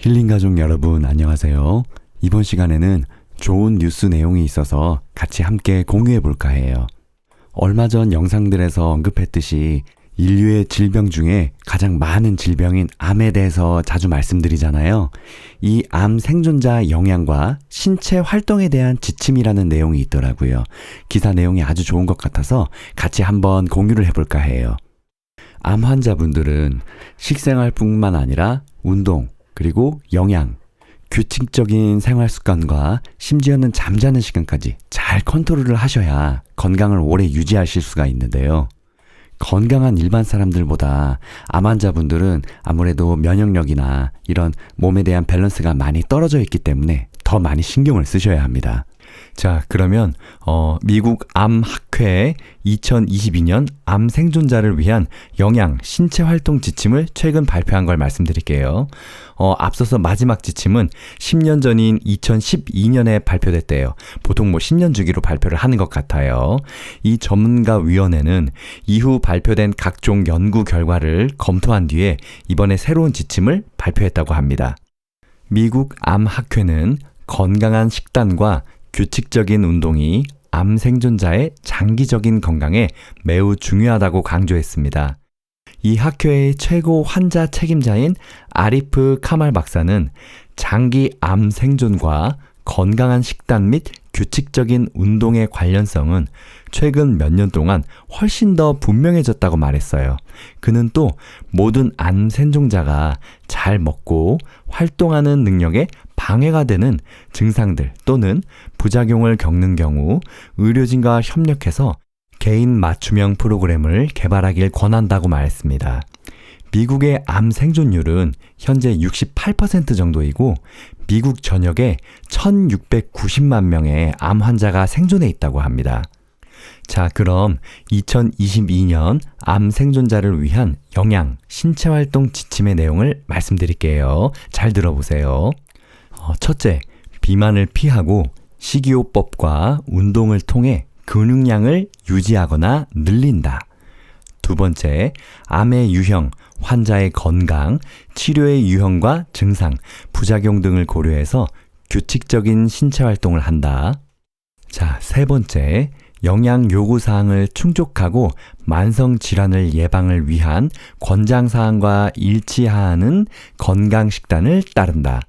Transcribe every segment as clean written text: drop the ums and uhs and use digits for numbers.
힐링 가족 여러분 안녕하세요. 이번 시간에는 좋은 뉴스 내용이 있어서 같이 함께 공유해 볼까 해요. 얼마 전 영상들에서 언급했듯이 인류의 질병 중에 가장 많은 질병인 암에 대해서 자주 말씀드리잖아요. 이 암 생존자 영양과 신체 활동에 대한 지침이라는 내용이 있더라고요. 기사 내용이 아주 좋은 것 같아서 같이 한번 공유를 해볼까 해요. 암 환자분들은 식생활뿐만 아니라 운동, 그리고 영양, 규칙적인 생활 습관과 심지어는 잠자는 시간까지 잘 컨트롤을 하셔야 건강을 오래 유지하실 수가 있는데요. 건강한 일반 사람들보다 암 환자분들은 아무래도 면역력이나 이런 몸에 대한 밸런스가 많이 떨어져 있기 때문에 더 많이 신경을 쓰셔야 합니다. 자, 그러면 미국 암학회의 2022년 암 생존자를 위한 영양, 신체 활동 지침을 최근 발표한 걸 말씀드릴게요. 앞서서 마지막 지침은 10년 전인 2012년에 발표됐대요. 보통 10년 주기로 발표를 하는 것 같아요. 이 전문가위원회는 이후 발표된 각종 연구 결과를 검토한 뒤에 이번에 새로운 지침을 발표했다고 합니다. 미국 암학회는 건강한 식단과 규칙적인 운동이 암 생존자의 장기적인 건강에 매우 중요하다고 강조했습니다. 이 학회의 최고 환자 책임자인 아리프 카말 박사는 장기 암 생존과 건강한 식단 및 규칙적인 운동의 관련성은 최근 몇 년 동안 훨씬 더 분명해졌다고 말했어요. 그는 또 모든 암 생존자가 잘 먹고 활동하는 능력에 방해가 되는 증상들 또는 부작용을 겪는 경우 의료진과 협력해서 개인 맞춤형 프로그램을 개발하길 권한다고 말했습니다. 미국의 암 생존율은 현재 68% 정도이고 미국 전역에 1690만 명의 암 환자가 생존해 있다고 합니다. 자, 그럼 2022년 암 생존자를 위한 영양, 신체 활동 지침의 내용을 말씀드릴게요. 잘 들어보세요. 첫째, 비만을 피하고 식이요법과 운동을 통해 근육량을 유지하거나 늘린다. 두 번째, 암의 유형, 환자의 건강, 치료의 유형과 증상, 부작용 등을 고려해서 규칙적인 신체 활동을 한다. 자, 세 번째, 영양 요구 사항을 충족하고 만성 질환을 예방을 위한 권장 사항과 일치하는 건강 식단을 따른다.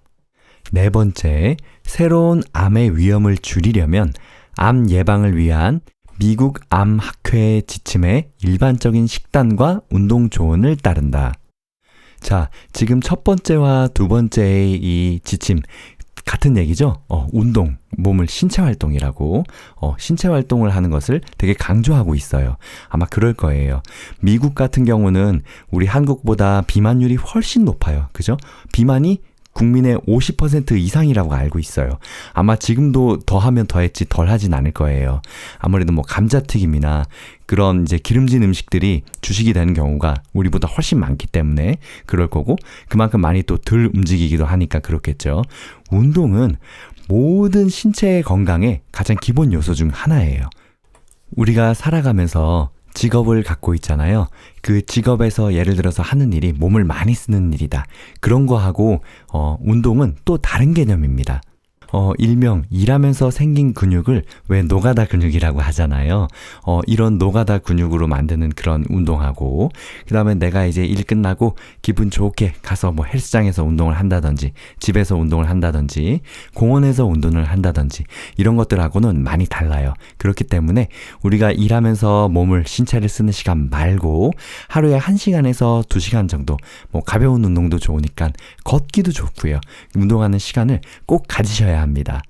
네 번째, 새로운 암의 위험을 줄이려면 암 예방을 위한 미국 암학회의 지침에 일반적인 식단과 운동 조언을 따른다. 자, 지금 첫 번째와 두 번째의 이 지침 같은 얘기죠? 운동, 몸을 신체 활동이라고 신체 활동을 하는 것을 되게 강조하고 있어요. 아마 그럴 거예요. 미국 같은 경우는 우리 한국보다 비만율이 훨씬 높아요. 그죠? 비만이 국민의 50% 이상이라고 알고 있어요. 아마 지금도 더하면 더했지 덜하진 않을 거예요. 아무래도 감자튀김이나 그런 이제 기름진 음식들이 주식이 되는 경우가 우리보다 훨씬 많기 때문에 그럴 거고 그만큼 많이 또 덜 움직이기도 하니까 그렇겠죠. 운동은 모든 신체의 건강의 가장 기본 요소 중 하나예요. 우리가 살아가면서 직업을 갖고 있잖아요. 그 직업에서 예를 들어서 하는 일이 몸을 많이 쓰는 일이다. 그런 거하고 운동은 또 다른 개념입니다. 일명 일하면서 생긴 근육을 왜 노가다 근육이라고 하잖아요. 이런 노가다 근육으로 만드는 그런 운동하고 그 다음에 내가 이제 일 끝나고 기분 좋게 가서 헬스장에서 운동을 한다든지 집에서 운동을 한다든지 공원에서 운동을 한다든지 이런 것들하고는 많이 달라요. 그렇기 때문에 우리가 일하면서 몸을 신체를 쓰는 시간 말고 하루에 1시간에서 2시간 정도 가벼운 운동도 좋으니까 걷기도 좋고요. 운동하는 시간을 꼭 가지셔야 합니다.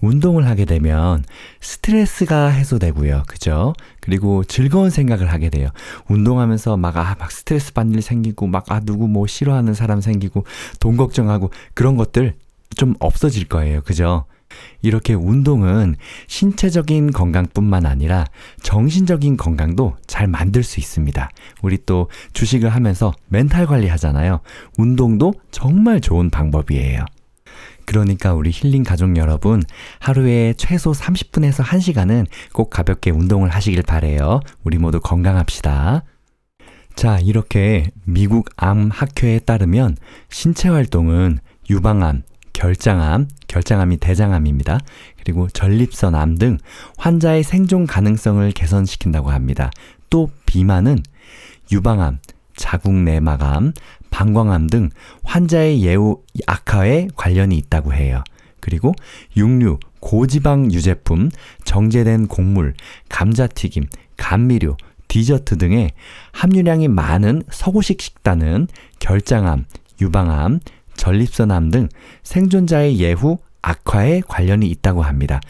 운동을 하게 되면 스트레스가 해소되고요. 그죠? 그리고 즐거운 생각을 하게 돼요. 운동하면서 막 스트레스 받는 일 생기고 누구 싫어하는 사람 생기고 돈 걱정하고 그런 것들 좀 없어질 거예요. 그죠? 이렇게 운동은 신체적인 건강뿐만 아니라 정신적인 건강도 잘 만들 수 있습니다. 우리 또 주식을 하면서 멘탈 관리 하잖아요. 운동도 정말 좋은 방법이에요. 그러니까 우리 힐링 가족 여러분, 하루에 최소 30분에서 1시간은 꼭 가볍게 운동을 하시길 바래요. 우리 모두 건강합시다. 자, 이렇게 미국 암학회에 따르면 신체 활동은 유방암, 결장암, 결장암이 대장암입니다. 그리고 전립선암 등 환자의 생존 가능성을 개선시킨다고 합니다. 또 비만은 유방암, 자궁내막암, 방광암 등 환자의 예후 악화에 관련이 있다고 해요. 그리고 육류, 고지방 유제품, 정제된 곡물, 감자튀김, 감미료, 디저트 등의 함유량이 많은 서구식 식단은 결장암, 유방암, 전립선암 등 생존자의 예후 악화에 관련이 있다고 합니다.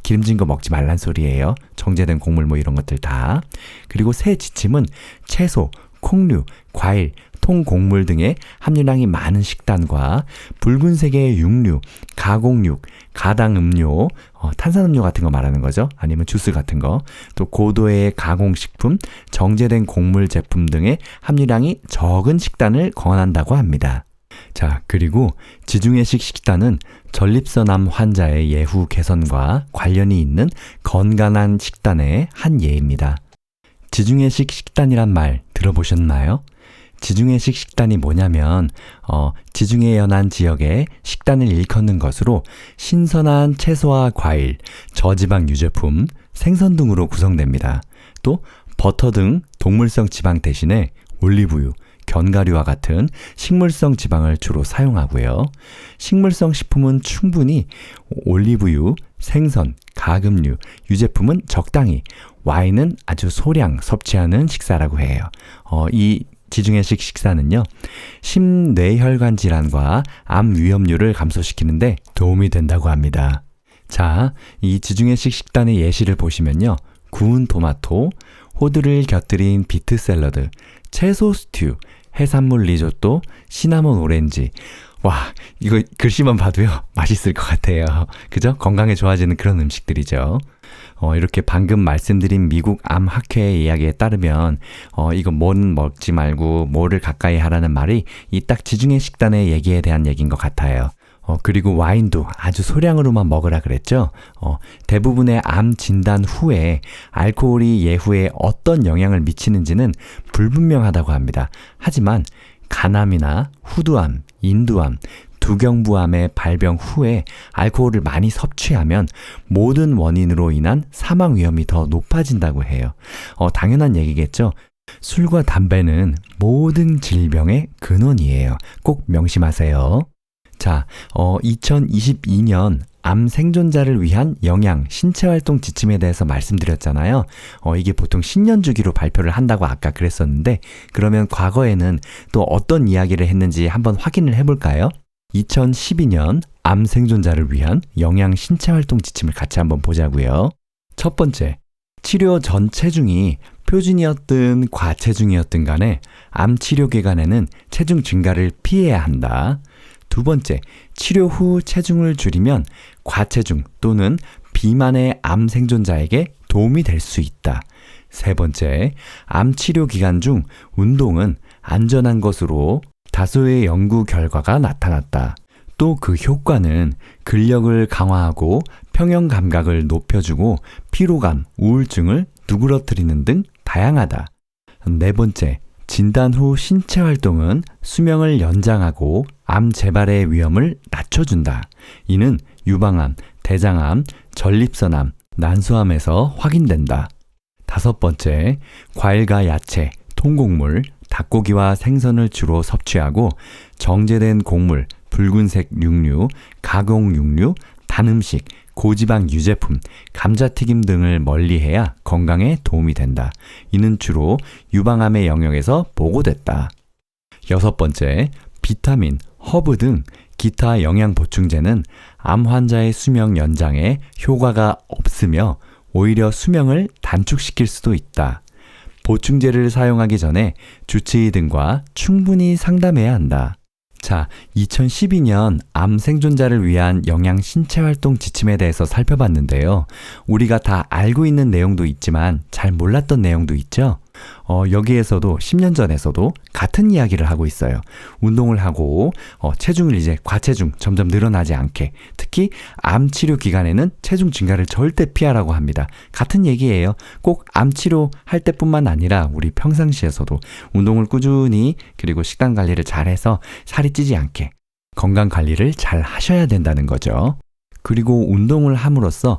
기름진 거 먹지 말란 소리예요. 정제된 곡물 뭐 이런 것들 다. 그리고 새 지침은 채소, 콩류, 과일, 통곡물 등의 함유량이 많은 식단과 붉은색의 육류, 가공육, 가당음료, 탄산음료 같은 거 말하는 거죠. 아니면 주스 같은 거, 또 고도의 가공식품, 정제된 곡물 제품 등의 함유량이 적은 식단을 권한다고 합니다. 자, 그리고 지중해식 식단은 전립선암 환자의 예후 개선과 관련이 있는 건강한 식단의 한 예입니다. 지중해식 식단이란 말 들어보셨나요? 지중해식 식단이 뭐냐면 지중해 연안 지역의 식단을 일컫는 것으로 신선한 채소와 과일, 저지방 유제품, 생선 등으로 구성됩니다. 또 버터 등 동물성 지방 대신에 올리브유, 견과류와 같은 식물성 지방을 주로 사용하고요. 식물성 식품은 충분히 올리브유, 생선, 가금류, 유제품은 적당히, 와인은 아주 소량 섭취하는 식사라고 해요. 이 지중해식 식사는요, 심뇌혈관 질환과 암 위험률을 감소시키는데 도움이 된다고 합니다. 자, 이 지중해식 식단의 예시를 보시면요, 구운 토마토, 호두를 곁들인 비트 샐러드, 채소 스튜, 해산물 리조또, 시나몬 오렌지. 와, 이거 글씨만 봐도요, 맛있을 것 같아요. 그죠? 건강에 좋아지는 그런 음식들이죠. 이렇게 방금 말씀드린 미국 암학회의 이야기에 따르면 이거 뭐는 먹지 말고 뭐를 가까이 하라는 말이 이 딱 지중해 식단의 얘기에 대한 얘기인 것 같아요. 그리고 와인도 아주 소량으로만 먹으라 그랬죠. 대부분의 암 진단 후에 알코올이 예후에 어떤 영향을 미치는지는 불분명하다고 합니다. 하지만 간암이나 후두암, 인두암, 두경부암의 발병 후에 알코올을 많이 섭취하면 모든 원인으로 인한 사망 위험이 더 높아진다고 해요. 당연한 얘기겠죠. 술과 담배는 모든 질병의 근원이에요. 꼭 명심하세요. 자, 2022년 암 생존자를 위한 영양, 신체활동 지침에 대해서 말씀드렸잖아요. 이게 보통 신년 주기로 발표를 한다고 아까 그랬었는데, 그러면 과거에는 또 어떤 이야기를 했는지 한번 확인을 해볼까요? 2012년 암 생존자를 위한 영양 신체활동 지침을 같이 한번 보자고요. 첫 번째, 치료 전 체중이 표준이었든 과체중이었든 간에 암 치료 기간에는 체중 증가를 피해야 한다. 두 번째, 치료 후 체중을 줄이면 과체중 또는 비만의 암 생존자에게 도움이 될 수 있다. 세 번째, 암 치료 기간 중 운동은 안전한 것으로 다수의 연구 결과가 나타났다. 또 그 효과는 근력을 강화하고 평형 감각을 높여주고 피로감, 우울증을 누그러뜨리는 등 다양하다. 네 번째, 진단 후 신체 활동은 수명을 연장하고 암 재발의 위험을 낮춰준다. 이는 유방암, 대장암, 전립선암, 난소암에서 확인된다. 다섯 번째, 과일과 야채, 통곡물, 닭고기와 생선을 주로 섭취하고 정제된 곡물, 붉은색 육류, 가공 육류, 단 음식, 고지방 유제품, 감자튀김 등을 멀리해야 건강에 도움이 된다. 이는 주로 유방암의 영역에서 보고됐다. 여섯 번째, 비타민, 허브 등 기타 영양 보충제는 암 환자의 수명 연장에 효과가 없으며 오히려 수명을 단축시킬 수도 있다. 보충제를 사용하기 전에 주치의 등과 충분히 상담해야 한다. 자, 2012년 암 생존자를 위한 영양 신체활동 지침에 대해서 살펴봤는데요. 우리가 다 알고 있는 내용도 있지만 잘 몰랐던 내용도 있죠? 여기에서도 10년 전에서도 같은 이야기를 하고 있어요. 운동을 하고 체중을 이제 과체중 점점 늘어나지 않게, 특히 암 치료 기간에는 체중 증가를 절대 피하라고 합니다. 같은 얘기예요. 꼭 암 치료할 때뿐만 아니라 우리 평상시에서도 운동을 꾸준히, 그리고 식단 관리를 잘해서 살이 찌지 않게 건강 관리를 잘 하셔야 된다는 거죠. 그리고 운동을 함으로써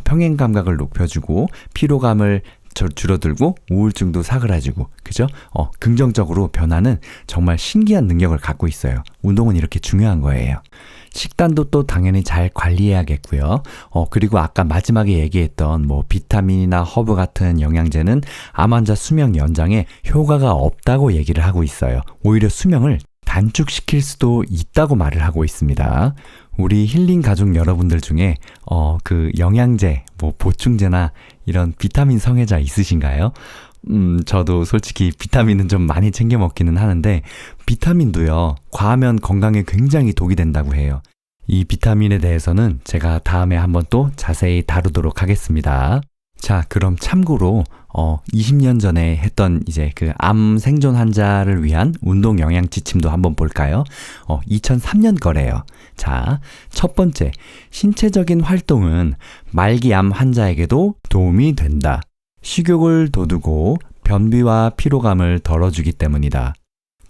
평행 감각을 높여주고 피로감을 줄어들고 우울증도 사그라지고, 그죠? 긍정적으로 변하는 정말 신기한 능력을 갖고 있어요. 운동은 이렇게 중요한 거예요. 식단도 또 당연히 잘 관리해야겠고요. 그리고 아까 마지막에 얘기했던 비타민이나 허브 같은 영양제는 암 환자 수명 연장에 효과가 없다고 얘기를 하고 있어요. 오히려 수명을 단축시킬 수도 있다고 말을 하고 있습니다. 우리 힐링 가족 여러분들 중에 그 영양제, 보충제나 이런 비타민 성애자 있으신가요? 저도 솔직히 비타민은 좀 많이 챙겨 먹기는 하는데, 비타민도요, 과하면 건강에 굉장히 독이 된다고 해요. 이 비타민에 대해서는 제가 다음에 한번 또 자세히 다루도록 하겠습니다. 자, 그럼 참고로 20년 전에 했던 이제 그 암 생존 환자를 위한 운동 영양 지침도 한번 볼까요? 2003년 거래요. 자, 첫 번째, 신체적인 활동은 말기 암 환자에게도 도움이 된다. 식욕을 돋우고 변비와 피로감을 덜어주기 때문이다.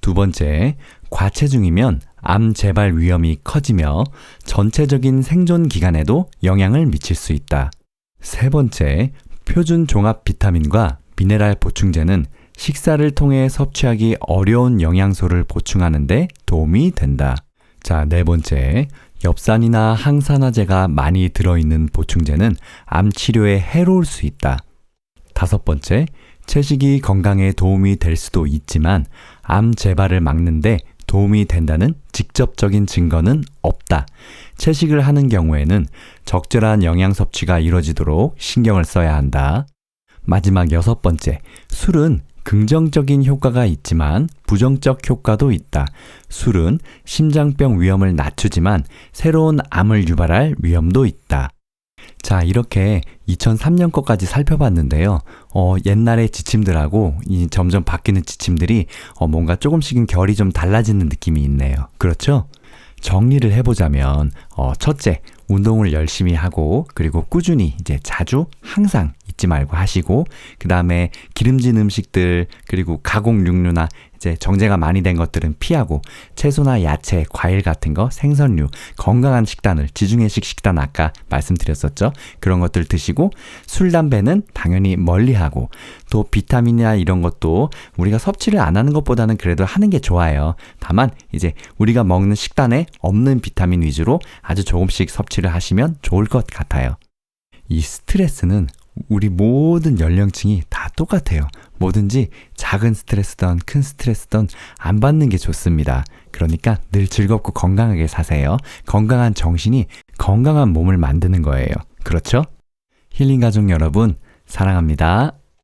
두 번째, 과체중이면 암 재발 위험이 커지며 전체적인 생존 기간에도 영향을 미칠 수 있다. 세 번째, 표준 종합 비타민과 미네랄 보충제는 식사를 통해 섭취하기 어려운 영양소를 보충하는 데 도움이 된다. 자, 네 번째, 엽산이나 항산화제가 많이 들어있는 보충제는 암 치료에 해로울 수 있다. 다섯 번째, 채식이 건강에 도움이 될 수도 있지만 암 재발을 막는데 도움이 된다는 직접적인 증거는 없다. 채식을 하는 경우에는 적절한 영양 섭취가 이루어지도록 신경을 써야 한다. 마지막 여섯 번째, 술은 긍정적인 효과가 있지만 부정적 효과도 있다. 술은 심장병 위험을 낮추지만 새로운 암을 유발할 위험도 있다. 자, 이렇게 2003년 거까지 살펴봤는데요. 옛날의 지침들하고 이 점점 바뀌는 지침들이 뭔가 조금씩은 결이 좀 달라지는 느낌이 있네요. 그렇죠? 정리를 해보자면, 첫째, 운동을 열심히 하고, 그리고 꾸준히 이제 자주 항상 잊지 말고 하시고, 그 다음에 기름진 음식들, 그리고 가공 육류나 이제 정제가 많이 된 것들은 피하고, 채소나 야채, 과일 같은 거, 생선류, 건강한 식단을, 지중해식 식단 아까 말씀드렸었죠? 그런 것들 드시고, 술, 담배는 당연히 멀리하고, 또 비타민이나 이런 것도 우리가 섭취를 안 하는 것보다는 그래도 하는 게 좋아요. 다만 이제 우리가 먹는 식단에 없는 비타민 위주로 아주 조금씩 섭취를 하시면 좋을 것 같아요. 이 스트레스는 우리 모든 연령층이 다 똑같아요. 뭐든지 작은 스트레스든 큰 스트레스든 안 받는 게 좋습니다. 그러니까 늘 즐겁고 건강하게 사세요. 건강한 정신이 건강한 몸을 만드는 거예요. 그렇죠? 힐링 가족 여러분, 사랑합니다.